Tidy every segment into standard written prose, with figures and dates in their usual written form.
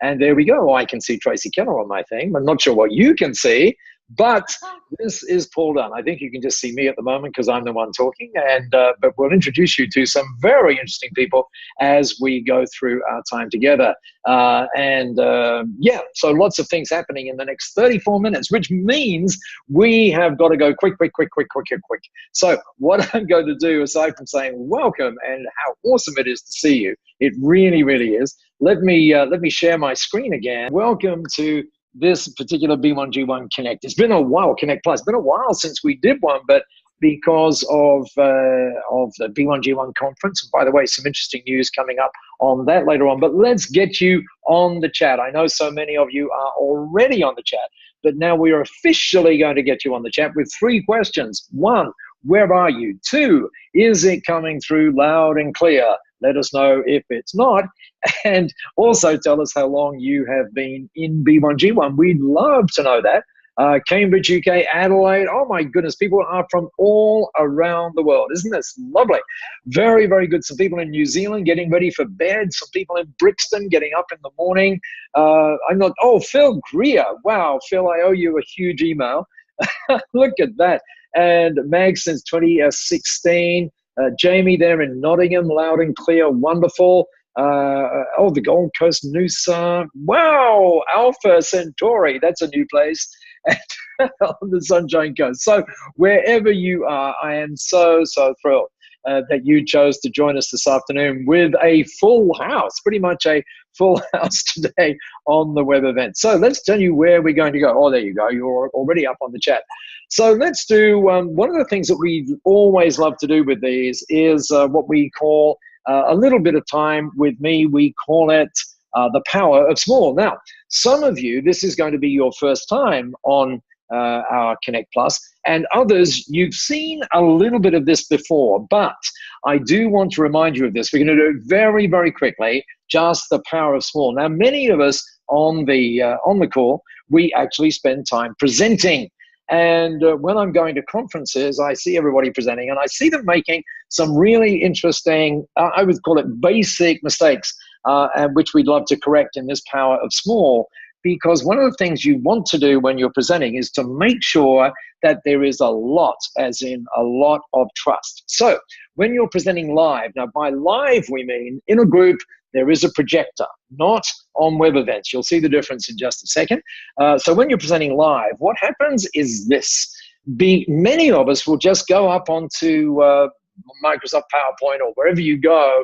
And there we go. I can see Tracy Keller on my thing. I'm not sure what you can see, but this is Paul Dunn. I think you can just see me at the moment because I'm the one talking. And but we'll introduce you to some very interesting people as we go through our time together. Yeah, so lots of things happening in the next 34 minutes, which means we have got to go quick. So what I'm going to do, aside from saying welcome and how awesome it is to see you, it really, really is. Let me share my screen again. Welcome to this particular B1G1 Connect. It's been a while, Connect Plus. It's been a while since we did one, but because of the B1G1 conference. And by the way, some interesting news coming up on that later on. But let's get you on the chat. I know so many of you are already on the chat, but now we are officially going to get you on the chat with 3 questions. 1, where are you? 2, is it coming through loud and clear? Let us know if it's not. And also tell us how long you have been in B1G1. We'd love to know that. Cambridge, UK, Adelaide. Oh my goodness, people are from all around the world. Isn't this lovely? Very, very good. Some people in New Zealand getting ready for bed. Some people in Brixton getting up in the morning. Phil Greer. Wow, Phil, I owe you a huge email. Look at that. And Mag since 2016. Jamie there in Nottingham, loud and clear, wonderful. The Gold Coast, Noosa. Wow, Alpha Centauri, that's a new place. On the Sunshine Coast. So wherever you are, I am so thrilled that you chose to join us this afternoon with a full house, pretty much a full house today on the web event. So let's tell you where we're going to go. Oh, there you go. You're already up on the chat. So let's do one of the things that we always love to do with these is what we call a little bit of time with me. We call it the power of small. Now, some of you, this is going to be your first time on our Connect Plus, and others, you've seen a little bit of this before, but I do want to remind you of this. We're going to do it very, very quickly, just the power of small. Now, many of us on the call, we actually spend time presenting. And when I'm going to conferences, I see everybody presenting, and I see them making some really interesting, I would call it basic mistakes, and which we'd love to correct in this power of small. Because one of the things you want to do when you're presenting is to make sure that there is a lot, as in a lot of trust. So when you're presenting live, now by live we mean in a group, there is a projector, not on web events. You'll see the difference in just a second. So when you're presenting live, what happens is this. Many of us will just go up onto Microsoft PowerPoint or wherever you go,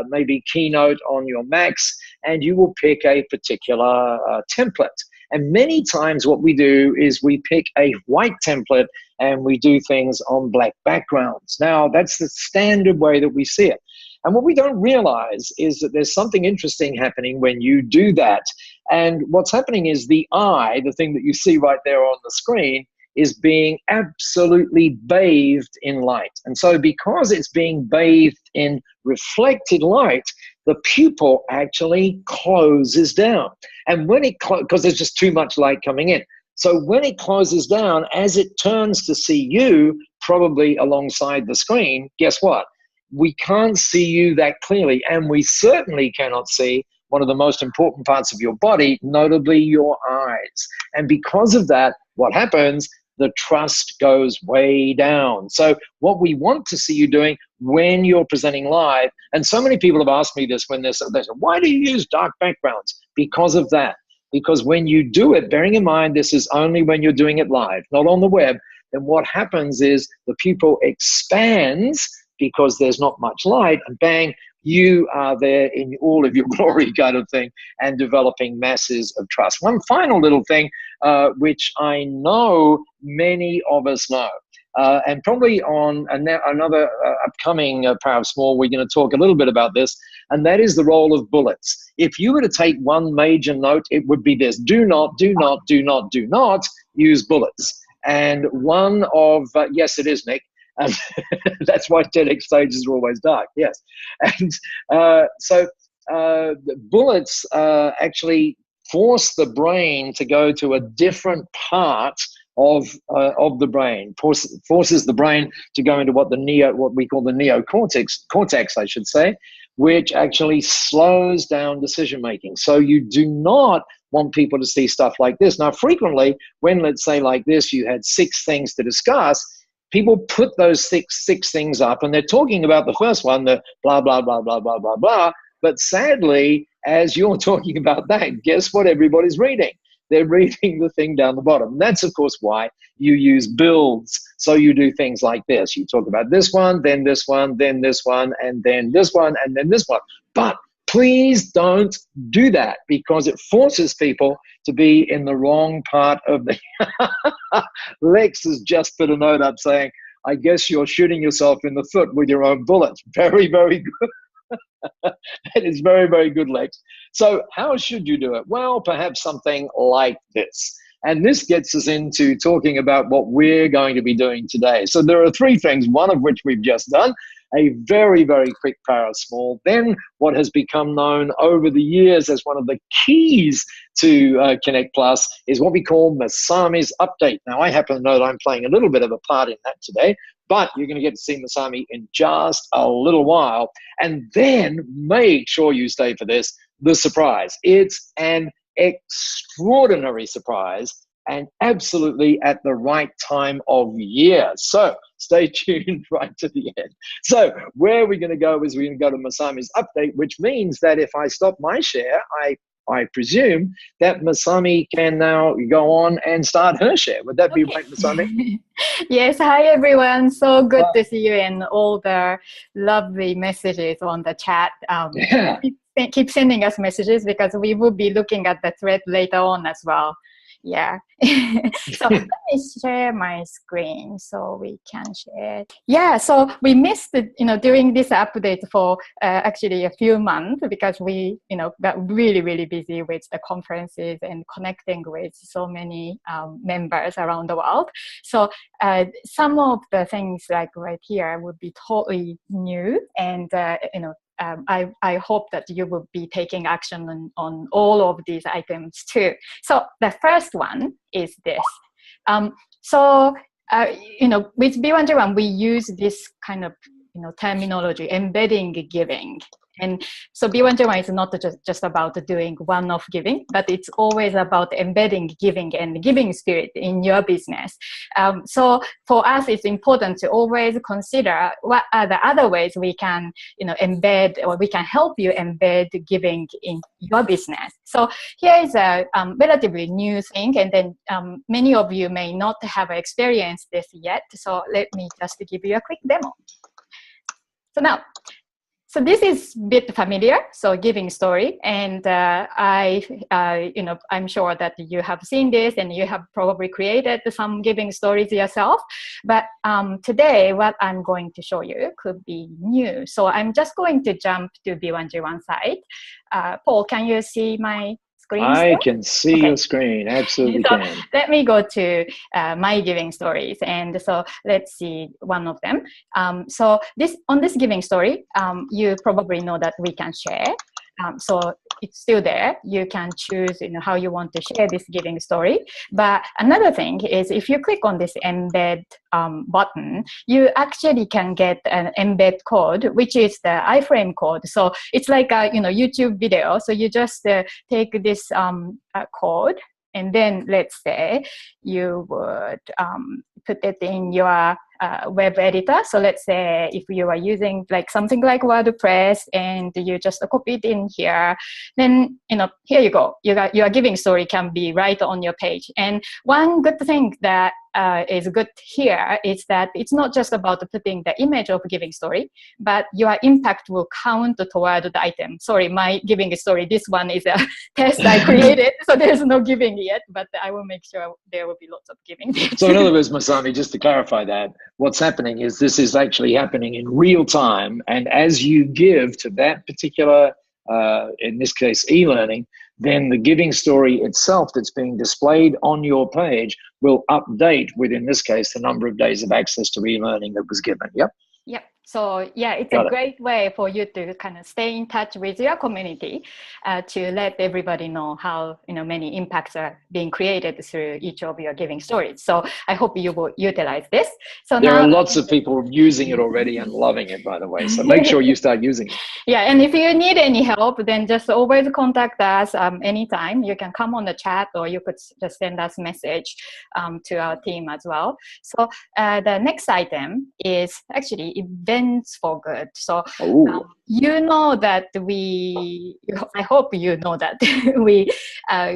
maybe Keynote on your Macs, and you will pick a particular template. And many times what we do is we pick a white template and we do things on black backgrounds. Now, that's the standard way that we see it. And what we don't realize is that there's something interesting happening when you do that. And what's happening is the eye, the thing that you see right there on the screen, is being absolutely bathed in light. And so because it's being bathed in reflected light, the pupil actually closes down. And when it, because there's just too much light coming in. So when it closes down, as it turns to see you, probably alongside the screen, guess what? We can't see you that clearly. And we certainly cannot see one of the most important parts of your body, notably your eyes. And because of that, what happens? The trust goes way down. So what we want to see you doing when you're presenting live, and so many people have asked me this when they say, why do you use dark backgrounds? Because of that. Because when you do it, bearing in mind this is only when you're doing it live, not on the web, then what happens is the pupil expands because there's not much light, and bang, you are there in all of your glory kind of thing and developing masses of trust. One final little thing, which I know many of us know, and probably on another upcoming Power of Small, we're going to talk a little bit about this, and that is the role of bullets. If you were to take one major note, it would be this: do not use bullets. And one of, yes, it is, Nick. And that's why TEDx stages are always dark, yes. And the bullets actually force the brain to go to a different part of the brain, forces the brain to go into what we call the neocortex, I should say, which actually slows down decision making. So you do not want people to see stuff like this. Now, frequently, when, let's say like this, you had 6 things to discuss, people put those six things up and they're talking about the first one, the blah, blah, blah, blah, blah, blah, blah. But sadly, as you're talking about that, guess what everybody's reading? They're reading the thing down the bottom. And that's, of course, why you use builds. So you do things like this. You talk about this one, then this one, then this one, and then this one, and then this one. But please don't do that, because it forces people to be in the wrong part of the... Lex has just put a note up saying, I guess you're shooting yourself in the foot with your own bullet. Very, very good. That is very, very good, Lex. So how should you do it? Well, perhaps something like this. And this gets us into talking about what we're going to be doing today. So there are 3 things, one of which we've just done, a very, very quick para small. Then what has become known over the years as one of the keys to Connect Plus is what we call Masami's update. Now, I happen to know that I'm playing a little bit of a part in that today, but you're going to get to see Masami in just a little while. And then make sure you stay for this, the surprise. It's an extraordinary surprise and absolutely at the right time of year. So stay tuned right to the end. So where we're going to go is we're going to go to Masami's update, which means that if I stop my share, I presume that Masami can now go on and start her share. Would that be right, Masami? Yes. Hi, everyone. So good to see you and all the lovely messages on the chat. Yeah. Keep sending us messages because we will be looking at the thread later on as well. Yeah. So let me share my screen so we can share. Yeah. So we missed, doing this update for actually a few months because we, got really, really busy with the conferences and connecting with so many members around the world. So some of the things like right here would be totally new and, I hope that you will be taking action on all of these items too. So the first one is this. With B1G1, we use this kind of terminology, embedding giving. And so B1G1 is not just about doing one-off giving, but it's always about embedding giving and giving spirit in your business. So for us, it's important to always consider what are the other ways we can, embed, or we can help you embed giving in your business. So here is a relatively new thing, and then many of you may not have experienced this yet. So let me just give you a quick demo. So this is a bit familiar, so giving story, and I'm sure that you have seen this and you have probably created some giving stories yourself. But today, what I'm going to show you could be new. So I'm just going to jump to B1G1 site. Paul, can you see my screen? I can see your screen, absolutely so can. Let me go to my giving stories, and so let's see one of them. So on this giving story, you probably know that we can share. So it's still there. You can choose, how you want to share this giving story. But another thing is, if you click on this embed button, you actually can get an embed code, which is the iframe code. So it's like a YouTube video. So you just take this code, and then let's say you would put it in your web editor. So let's say if you are using like something like WordPress and you just copy it in here, then here you go. Your giving story can be right on your page. And one good thing that is good here is that it's not just about putting the image of giving story, but your impact will count toward the item. Sorry, my giving story, this one is a test I created, so there's no giving yet, but I will make sure there will be lots of giving. So in other words, Masami, just to clarify that, what's happening is this is actually happening in real time, and as you give to that particular, in this case, e-learning, then the giving story itself that's being displayed on your page will update with, in this case, the number of days of access to e-learning that was given. Yep. Yep. So yeah, it's a great way for you to kind of stay in touch with your community, to let everybody know how many impacts are being created through each of your giving stories. So I hope you will utilize this. So there now are lots of people using it already and loving it, by the way. So make sure you start using it. Yeah, and if you need any help, then just always contact us anytime. You can come on the chat, or you could just send us message to our team as well. So the next item is actually events for good. So you know that I hope you know that we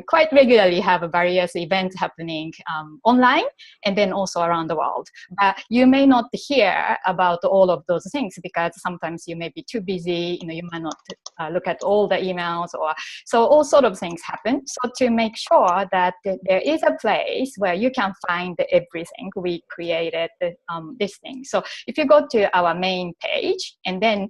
quite regularly have various events happening online and then also around the world. You may not hear about all of those things because sometimes you may be too busy, you might not look at all the emails, or so all sort of things happen. So to make sure that there is a place where you can find everything, we created this thing. So if you go to our main page and then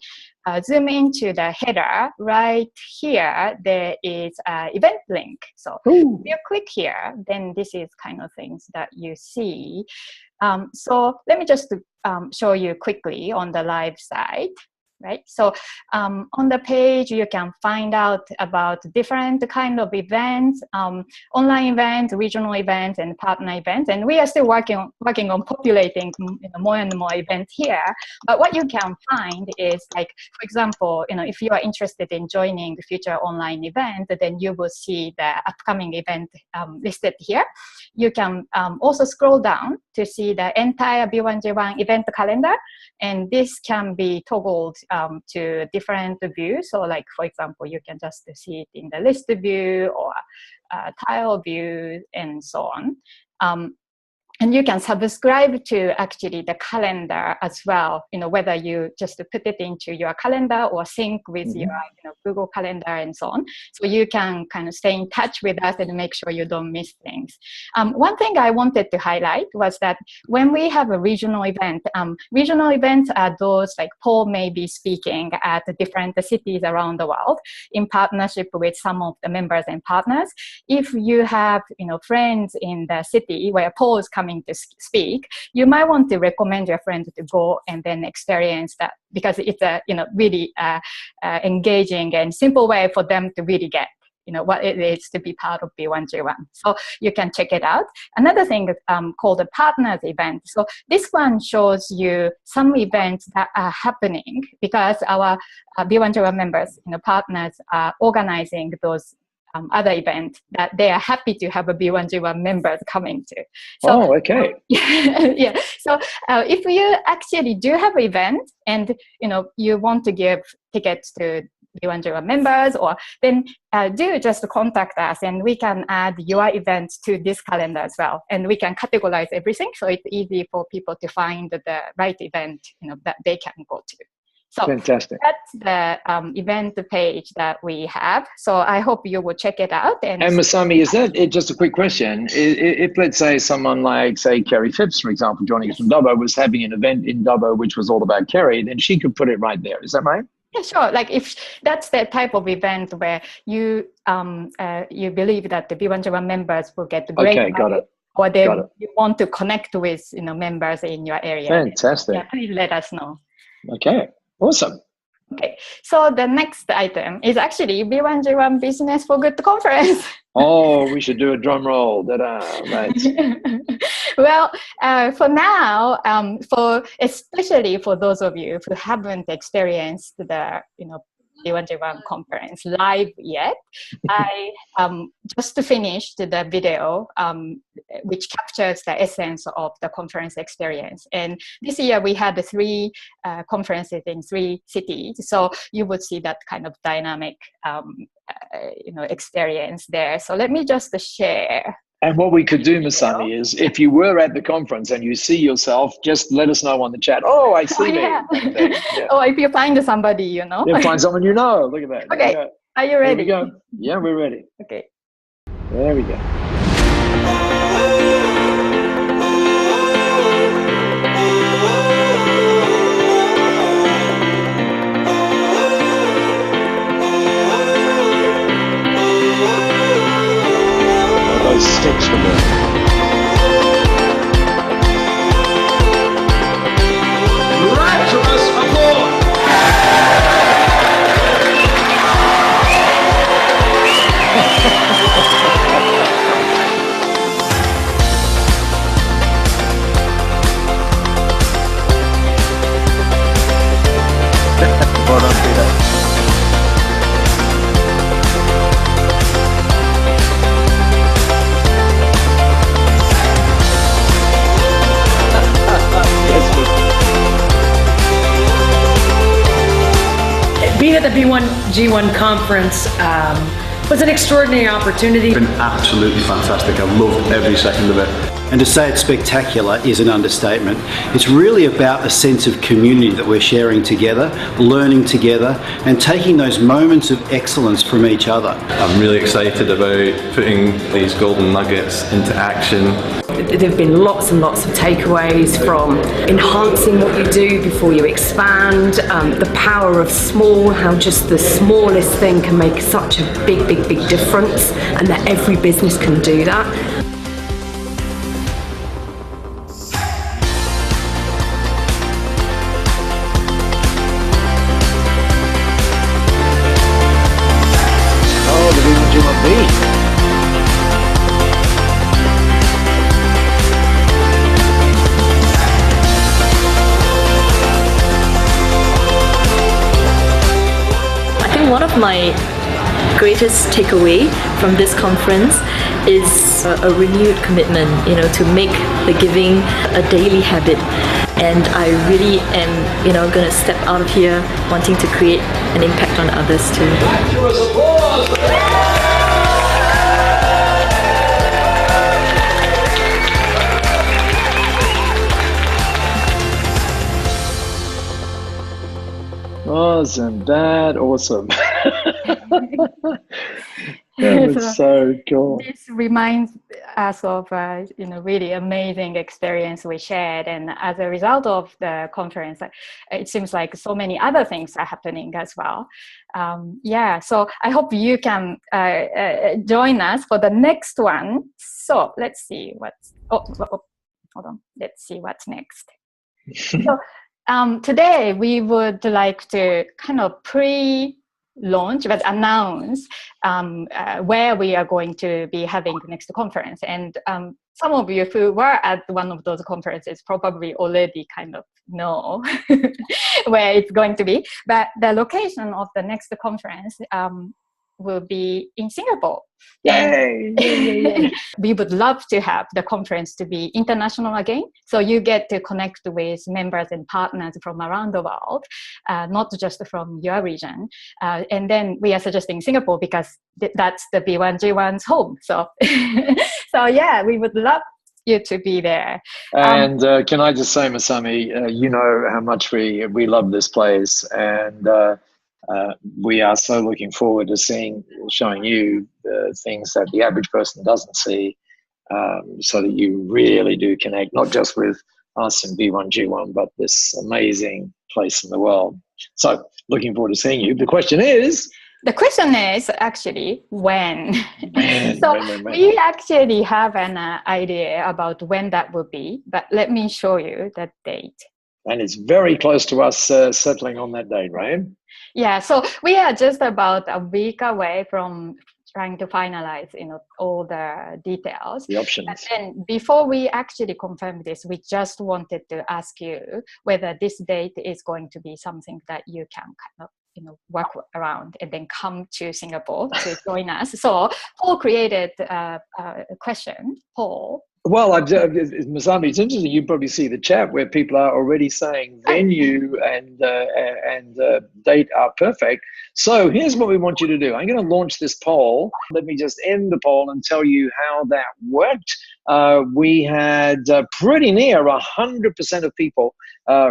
zoom into the header, right here there is an event link. So if you click here, then this is kind of things that you see. So let me just show you quickly on the live site. Right. So on the page, you can find out about different kind of events, online events, regional events, and partner events. And we are still working on populating more and more events here. But what you can find is, like, for example, if you are interested in joining the future online event, then you will see the upcoming event listed here. You can also scroll down to see the entire B1G1 event calendar. And this can be toggled to different views. So like, for example, you can just see it in the list view or tile view and so on. And you can subscribe to actually the calendar as well, whether you just put it into your calendar or sync with your Google Calendar and so on. So you can kind of stay in touch with us and make sure you don't miss things. One thing I wanted to highlight was that when we have a regional events are those, like Paul may be speaking at different cities around the world in partnership with some of the members and partners. If you have, friends in the city where Paul is coming to speak, you might want to recommend your friend to go and then experience that, because it's a really engaging and simple way for them to really get what it is to be part of B1G1. So you can check it out. Another thing called the partners event. So this one shows you some events that are happening because our B1G1 members, partners are organizing those other event that they are happy to have a B1G1 members coming to. So, okay. Yeah. So if you actually do have an event and you want to give tickets to B1G1 members, or then do just contact us and we can add your events to this calendar as well. And we can categorize everything so it's easy for people to find the right event that they can go to. So fantastic. That's the event page that we have. So I hope you will check it out. And Masami, is that it? Just a quick question. If let's say someone like, say, Kerry Phipps, for example, joining us from Dubbo, was having an event in Dubbo which was all about Kerry, then she could put it right there. Is that right? Yeah, sure. Like if that's the type of event where you you believe that the B1G1 members will get great value, got it. Or you want to connect with members in your area. Fantastic. Yeah, please let us know. Okay. Awesome. Okay, so the next item is actually B1G1 Business for Good conference. Oh, we should do a drum roll. Right. Well, for now, especially for those of you who haven't experienced the B1G1 conference live yet, I just finished the video which captures the essence of the conference experience. And this year we had 3 conferences in 3 cities, so you would see that kind of dynamic experience there. So let me just share. And what we could do, Masami, is if you were at the conference and you see yourself, just let us know on the chat. Oh, I see me. Yeah. Yeah. Or if you find somebody, You find someone you know. Look at that. Okay. Are you ready? Here we go. Yeah, we're ready. Okay. There we go. Those sticks were good. Rapturous applause. B1G1 conference was an extraordinary opportunity. It's been absolutely fantastic. I've loved every second of it. And to say it's spectacular is an understatement. It's really about a sense of community that we're sharing together, learning together, and taking those moments of excellence from each other. I'm really excited about putting these golden nuggets into action. There have been lots and lots of takeaways from enhancing what you do before you expand, the power of small, how just the smallest thing can make such a big difference, and that every business can do that. One of my greatest takeaway from this conference is a renewed commitment, to make the giving a daily habit. And I really am, going to step out of here wanting to create an impact on others too. Wasn't that awesome? That was so cool. This reminds us of really amazing experience we shared, and as a result of the conference, it seems like so many other things are happening as well. So I hope you can join us for the next one. So let's see what's. Hold on. Let's see what's next. So today we would like to kind of pre-launch but announce where we are going to be having the next conference. And some of you who were at one of those conferences probably already kind of know where it's going to be. But the location of the next conference will be in Singapore. Yay! We would love to have the conference to be international again. So you get to connect with members and partners from around the world, not just from your region. And then we are suggesting Singapore because that's the B1G1's home. So, yeah, we would love you to be there. And can I just say, Masami, you know how much we love this place, and we are so looking forward to showing you the things that the average person doesn't see, so that you really do connect, not just with us and B1G1, but this amazing place in the world. So looking forward to seeing you. The question is actually when. When. We actually have an idea about when that will be, but let me show you that date. And it's very close to us settling on that date, right? Yeah, so we are just about a week away from trying to finalize, all the details. The options. But then before we actually confirm this, we just wanted to ask you whether this date is going to be something that you can kind of, work around and then come to Singapore to join us. So Paul created a question. Paul. Well, Masami, it's interesting. You probably see the chat where people are already saying venue and date are perfect. So here's what we want you to do. I'm going to launch this poll. Let me just end the poll and tell you how that worked. We had pretty near 100% of people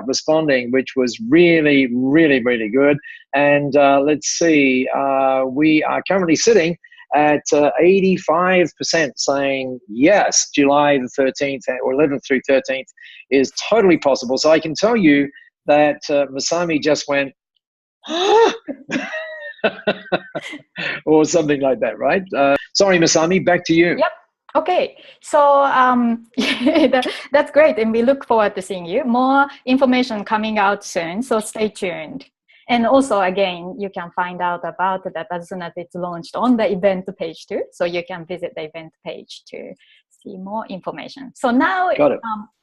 responding, which was really, really, really good. And let's see, we are currently sitting at 85% saying yes, July the 13th or 11th through 13th is totally possible. So I can tell you that Masami just went, or something like that, right? Sorry, Masami, back to you. Yep. Okay, so that's great, and we look forward to seeing you. More information coming out soon, so stay tuned. And also, again, you can find out about that as soon as it's launched on the event page too. So you can visit the event page to see more information. So now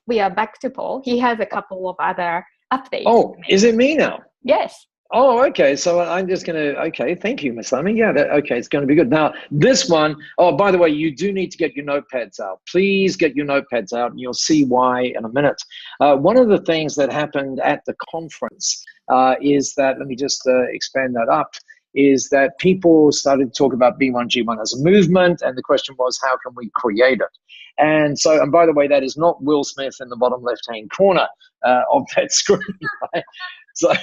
we are back to Paul. He has a couple of other updates. Oh, is it me now? Yes. Oh, okay. So I'm just going to, okay, thank you, Masami. Yeah, okay, it's going to be good. Now, this one, oh, by the way, you do need to get your notepads out. Please get your notepads out, and you'll see why in a minute. One of the things that happened at the conference is that, let me just expand that up, is that people started to talk about B1G1 as a movement, and the question was, how can we create it? And so, and by the way, that is not Will Smith in the bottom left-hand corner of that screen, right? So,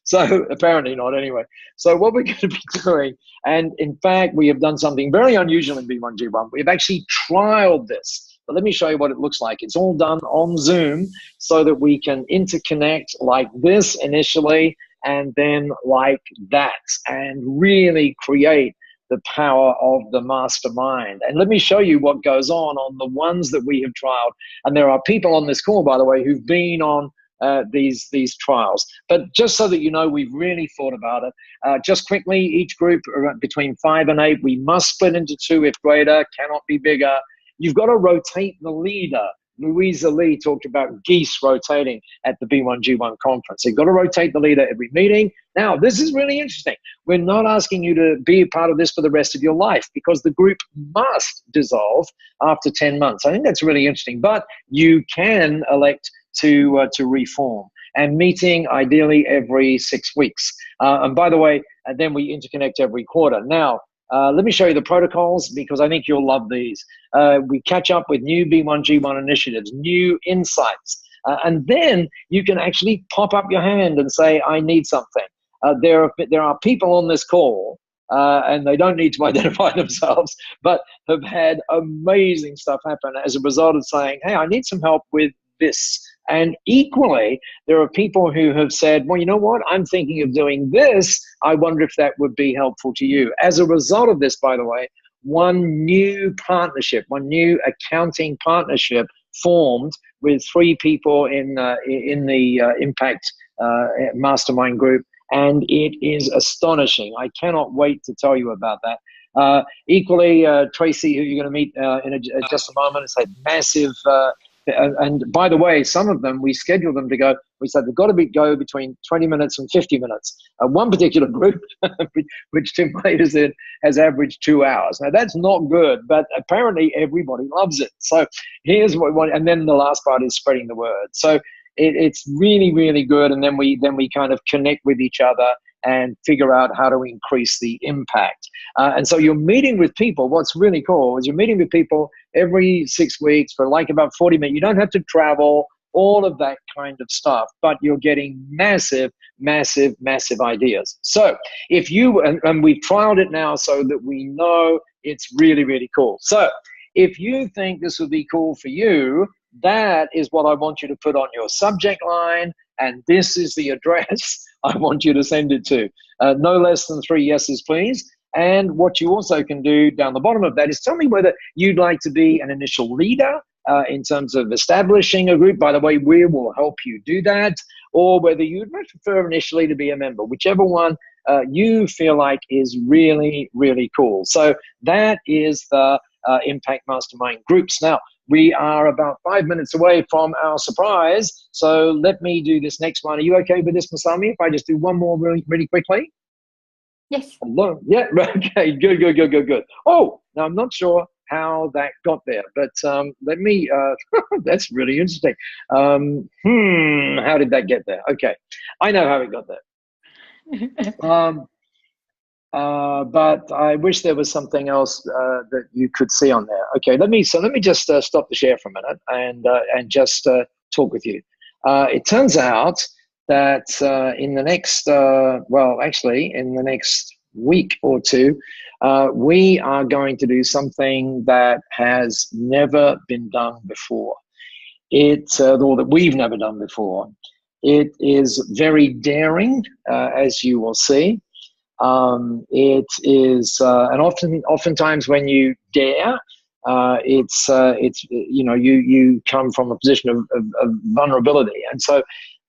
so apparently not anyway. So what we're going to be doing, and in fact, we have done something very unusual in B1G1. We've actually trialed this. But let me show you what it looks like. It's all done on Zoom so that we can interconnect like this initially and then like that and really create the power of the mastermind. And let me show you what goes on the ones that we have trialed. And there are people on this call, by the way, who've been on these trials. But just so that you know, we've really thought about it. Just quickly, each group between 5 and 8, we must split into 2 if greater, cannot be bigger. You've got to rotate the leader. Louisa Lee talked about geese rotating at the B1G1 conference. You've got to rotate the leader every meeting. Now, this is really interesting. We're not asking you to be a part of this for the rest of your life because the group must dissolve after 10 months. I think that's really interesting. But you can elect to reform, and meeting ideally every 6 weeks. And by the way, then we interconnect every quarter. Now, let me show you the protocols because I think you'll love these. We catch up with new B1G1 initiatives, new insights, and then you can actually pop up your hand and say, I need something. There are people on this call, and they don't need to identify themselves, but have had amazing stuff happen as a result of saying, hey, I need some help with this. And equally, there are people who have said, well, you know what? I'm thinking of doing this. I wonder if that would be helpful to you. As a result of this, by the way, one new partnership, one new accounting partnership formed with 3 people in the Impact Mastermind group. And it is astonishing. I cannot wait to tell you about that. Equally, Tracy, who you're going to meet in just a moment, has had massive and by the way, some of them, we schedule them to go, we said they've got to go between 20 minutes and 50 minutes. One particular group, which Tim Wade is in, has averaged 2 hours. Now, that's not good, but apparently everybody loves it. So here's what we want. And then the last part is spreading the word. So it's really, really good. And then we kind of connect with each other and figure out how to increase the impact. And so you're meeting with people. What's really cool is you're meeting with people every 6 weeks for like about 40 minutes. You don't have to travel, all of that kind of stuff, but you're getting massive, massive, massive ideas. So if you, and we've trialed it now so that we know it's really, really cool. So if you think this would be cool for you, that is what I want you to put on your subject line, and this is the address I want you to send it to. No less than 3 yeses, please. And what you also can do down the bottom of that is tell me whether you'd like to be an initial leader in terms of establishing a group. By the way, we will help you do that, or whether you'd prefer initially to be a member, whichever one you feel like is really, really cool. So that is the Impact Mastermind groups. Now, we are about 5 minutes away from our surprise, so let me do this next one. Are you okay with this, Masami, if I just do one more really, really quickly? Yes. Hello. Yeah, okay, good. Oh, now I'm not sure how that got there, but let me, that's really interesting. How did that get there? Okay, I know how it got there. But I wish there was something else that you could see on there. Okay, let me just stop the share for a minute and just talk with you. It turns out that in the next, in the next week or two, we are going to do something that has never been done before. Or that we've never done before. It is very daring, as you will see. It is, and oftentimes when you dare, it's you know, you come from a position of vulnerability, and so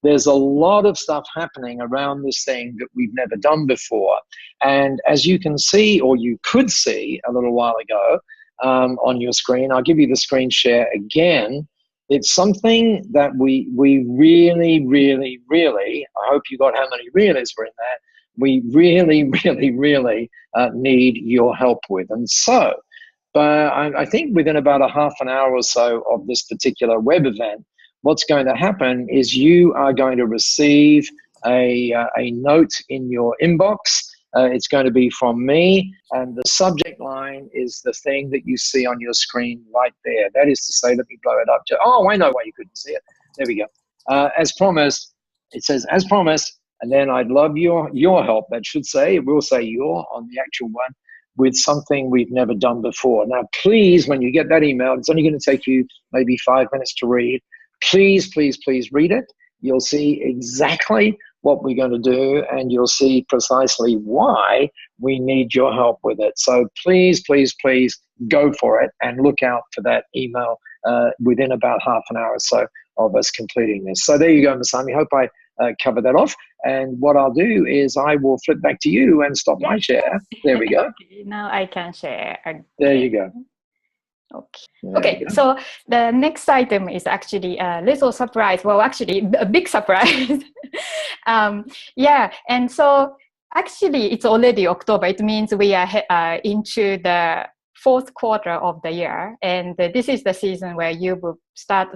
there's a lot of stuff happening around this thing that we've never done before. And as you can see, or you could see a little while ago on your screen, I'll give you the screen share again. It's something that we really, really, really, I hope you got how many realies were in that, we really, really, really need your help with. And so, I think within about a half an hour or so of this particular web event, what's going to happen is you are going to receive a note in your inbox It's going to be from me, and the subject line is the thing that you see on your screen right there. That is to say, let me blow it up. Oh, I know why you couldn't see it. There we go. As promised, it says, as promised, and then I'd love your help. That should say, it will say your on the actual one, with something we've never done before. Now, please, when you get that email, it's only going to take you maybe 5 minutes to read. Please, please, please read it. You'll see exactly what we're going to do, and you'll see precisely why we need your help with it. So please, please, please go for it and look out for that email within about half an hour or so of us completing this. So there you go, Masami. Hope I covered that off. And what I'll do is I will flip back to you and stop my share. There we go. Okay, now I can share again. There you go. Okay, so the next item is actually a little surprise. Well, actually, a big surprise. Yeah, and so actually, it's already October. It means we are into the fourth quarter of the year, and this is the season where you will start,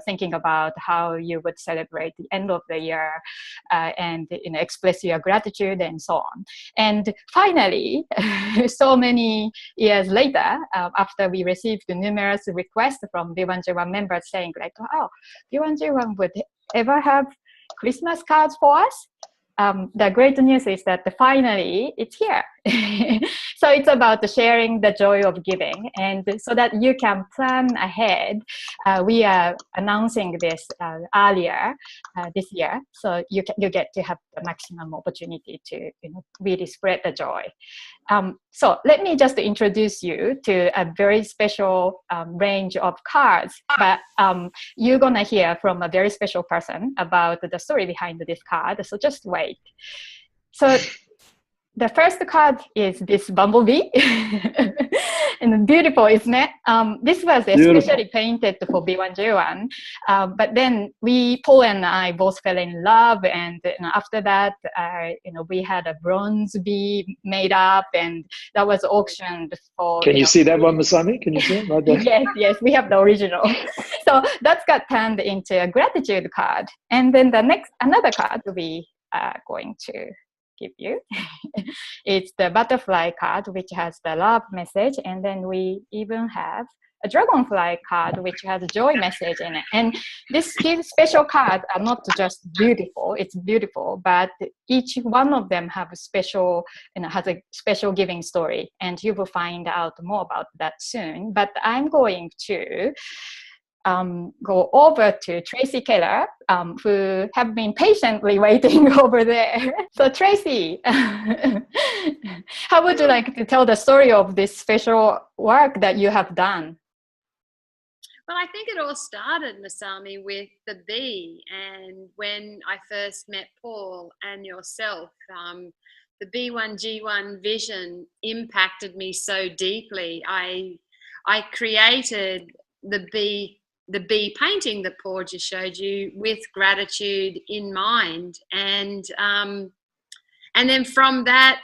thinking about how you would celebrate the end of the year, and express your gratitude and so on. And finally, so many years later, after we received numerous requests from B1G1 members saying like, "Oh, B1G1 would ever have Christmas cards for us?" The great news is that finally it's here. So it's about sharing the joy of giving, and so that you can plan ahead. We are announcing this earlier this year, so you get to have the maximum opportunity to really spread the joy. So let me just introduce you to a very special range of cards, but you're gonna hear from a very special person about the story behind this card, so just wait. So the first card is this bumblebee. And beautiful, isn't it? This was especially painted for B1G1. But then Paul and I both fell in love, and after that, we had a bronze bee made up, and that was auctioned for. Can you see that one, Masami? Can you see it right there? Yes, we have the original. So that's got turned into a gratitude card, and then another card we are going to give you. It's the butterfly card, which has the love message, and then we even have a dragonfly card, which has a joy message in it. And these special cards are not just beautiful, it's beautiful, but each one of them have a special, has a special giving story, and you will find out more about that soon. But I'm going to go over to Tracy Keller, who have been patiently waiting over there. So Tracy, how would you like to tell the story of this special work that you have done? Well, I think it all started, Masami, with the bee. And when I first met Paul and yourself, the B1G1 vision impacted me so deeply. I created the bee painting that Paul just showed you with gratitude in mind, and then from that,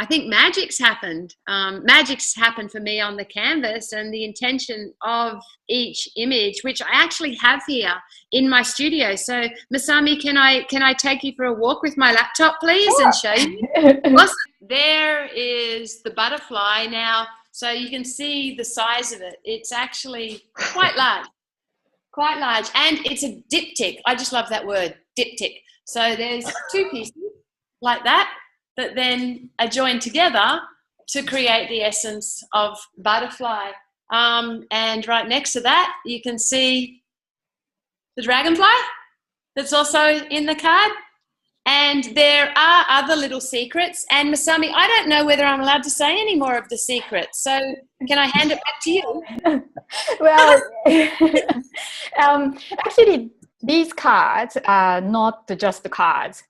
I think magic's happened. Magic's happened for me on the canvas, and the intention of each image, which I actually have here in my studio. So, Masami, can I take you for a walk with my laptop, please, sure, and show you? Awesome. There is the butterfly now. So you can see the size of it. It's actually quite large, and it's a diptych. I just love that word, diptych. So there's two pieces like that then are joined together to create the essence of butterfly. And right next to that, you can see the dragonfly that's also in the card. And there are other little secrets. And Masami, I don't know whether I'm allowed to say any more of the secrets. So can I hand it back to you? Well, actually, these cards are not just the cards.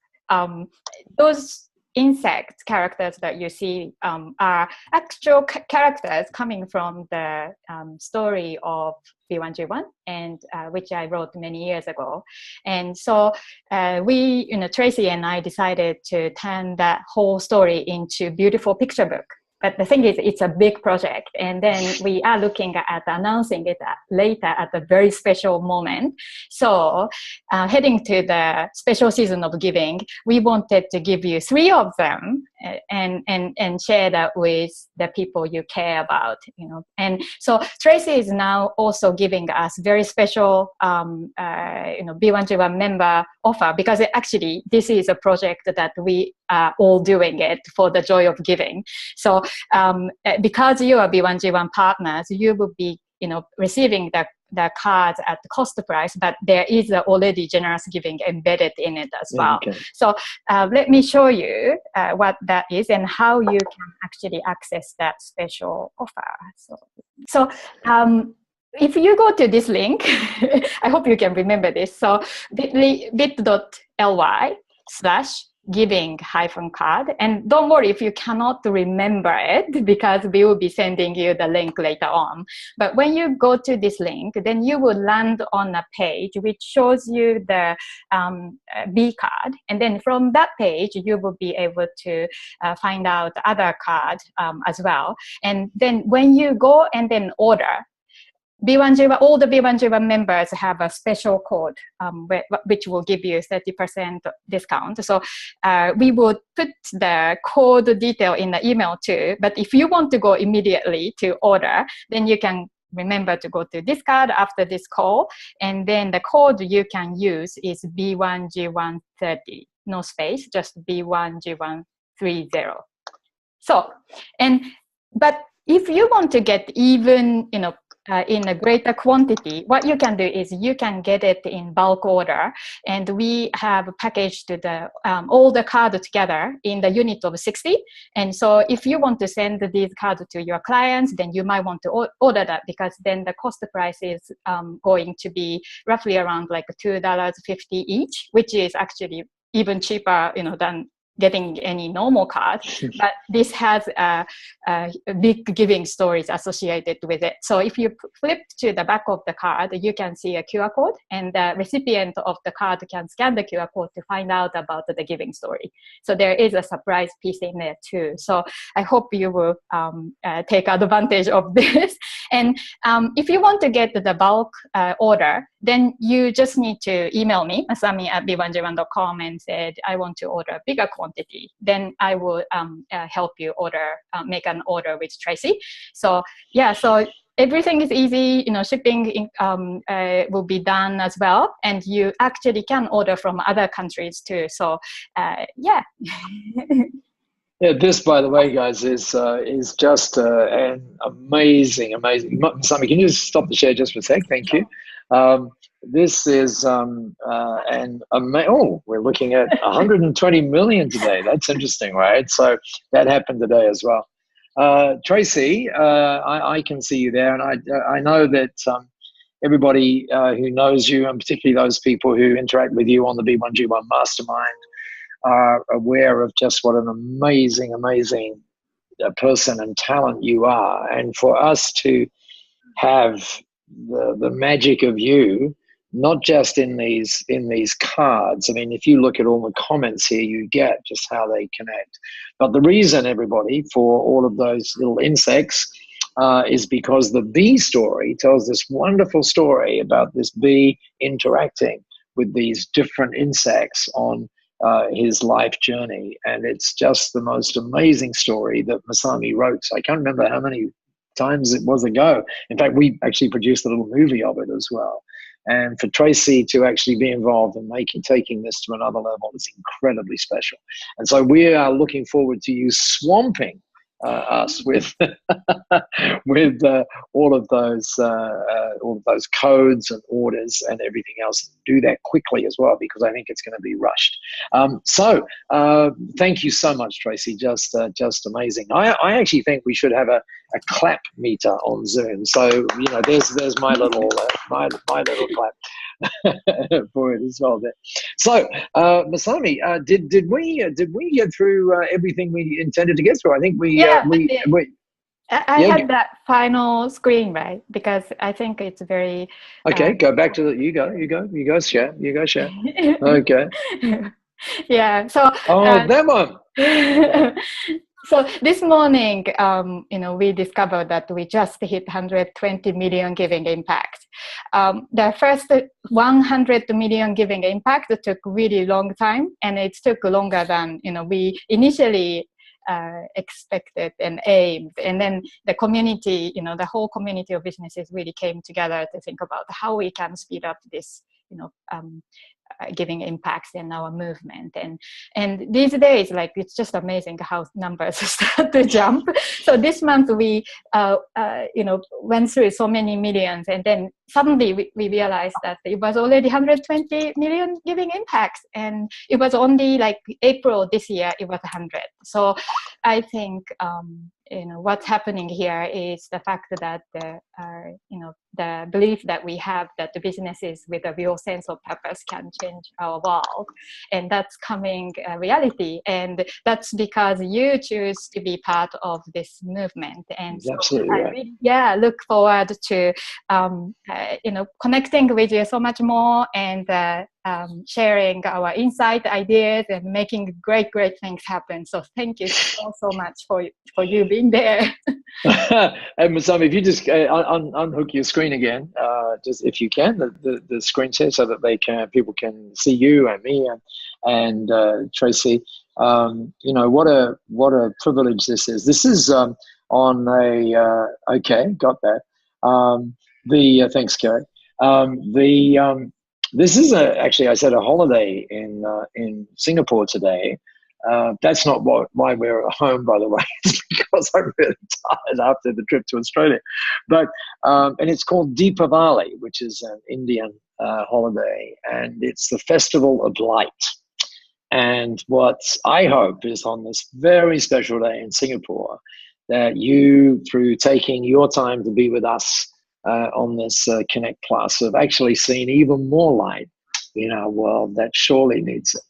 Those insect characters that you see are actual characters coming from the story of B1G1, and which I wrote many years ago. And so Tracy and I decided to turn that whole story into beautiful picture book. but the thing is, it's a big project, and then we are looking at announcing it later at a very special moment. So heading to the special season of giving, we wanted to give you 3 of them and share that with the people you care about, you know. And so Tracy is now also giving us very special, B1G1 member offer, because actually this is a project that we are all doing it for the joy of giving. So because you are B1G1 partners, you will be, you know, receiving the cards at the cost price, but there is already generous giving embedded in it as well. Okay. So let me show you what that is and how you can actually access that special offer. So if you go to this link, I hope you can remember this. So bit.ly/giving-card. And don't worry if you cannot remember it, because we will be sending you the link later on. But when you go to this link, then you will land on a page which shows you the B card. And then from that page, you will be able to find out other cards as well. And then when you go and then order, B1G1, all the B1G1 members have a special code which will give you 30% discount. So we will put the code detail in the email too. But if you want to go immediately to order, then you can remember to go to this card after this call. And then the code you can use is B1G130, no space, just B1G130. So, but if you want to get even, you know, in a greater quantity, what you can do is you can get it in bulk order, and we have packaged the all the cards together in the unit of 60. And so if you want to send these cards to your clients, then you might want to order that, because then the cost price is going to be roughly around like $2.50 each, which is actually even cheaper, you know, than getting any normal card. But this has big giving stories associated with it. So if you flip to the back of the card, you can see a QR code, and the recipient of the card can scan the QR code to find out about the giving story. So there is a surprise piece in there too. So I hope you will take advantage of this. And if you want to get the bulk order, then you just need to email me, masami@b1g1.com, and said, I want to order a bigger quantity. Then I will help you order, make an order with Tracy. So yeah, so everything is easy. You know, shipping will be done as well, and you actually can order from other countries too. So yeah. Yeah, this, by the way, guys, is just an amazing. Masami, can you just stop the share just for a sec? Thank you. This is we're looking at 120 million today. That's interesting, right? So that happened today as well. Tracy, I can see you there, and I know that everybody who knows you, and particularly those people who interact with you on the B1G1 Mastermind, are aware of just what an amazing person and talent you are. And for us to have the magic of you, not just in these cards. I mean, if you look at all the comments here, you get just how they connect. But the reason, everybody, for all of those little insects is because the bee story tells this wonderful story about this bee interacting with these different insects on his life journey. And it's just the most amazing story that Masami wrote. So I can't remember how many times it was ago. In fact, we actually produced a little movie of it as well. And for Tracy to actually be involved in taking this to another level is incredibly special. And so we are looking forward to you swamping us with with all of those codes and orders and everything else. And do that quickly as well, because I think it's going to be rushed. So thank you so much, Tracy. Just amazing. I actually think we should have a clap meter on Zoom. So you know, there's my little my little clap for it as well there. So Masami, did we get through everything we intended to get through? I think we I had that final screen, right? Because I think it's very okay. Go back to you go share. Okay. Yeah. So that one. So this morning, we discovered that we just hit 120 million giving impact. The first 100 million giving impact took really long time, and it took longer than we initially expected and aimed. And then the community, the whole community of businesses really came together to think about how we can speed up this, giving impacts in our movement. And these days, like, it's just amazing how numbers start to jump. So this month we went through so many millions, and then suddenly we realized that it was already 120 million giving impacts, and it was only like April this year it was 100. So I think what's happening here is the fact that the belief that we have that the businesses with a real sense of purpose can change our world, and that's coming reality. And that's because you choose to be part of this movement. And so absolutely I right. really, look forward to connecting with you so much more, and sharing our insight, ideas, and making great things happen. So thank you so much for you being there. And Masami, if you just unhook your screen again, just if you can, the screen share, so that people can see you and me and Tracy. What a privilege this is. This is on a okay, got that. Thanks, Kerry. This is actually, I said, a holiday in Singapore today. That's not why we're at home, by the way. It's because I'm really tired after the trip to Australia. But and it's called Deepavali, which is an Indian holiday, and it's the festival of light. And what I hope is, on this very special day in Singapore, that you, through taking your time to be with us on this Connect Plus, have actually seen even more light in our world that surely needs it.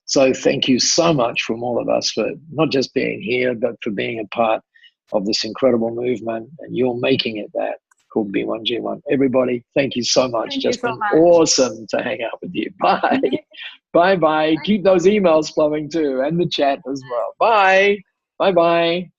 So thank you so much from all of us for not just being here, but for being a part of this incredible movement, and you're making it that, called B1G1. Everybody, thank you so much. Thank Just you so been much. awesome to hang out with you. Bye. Bye. Keep those emails flowing too, and the chat as well. Bye. Bye.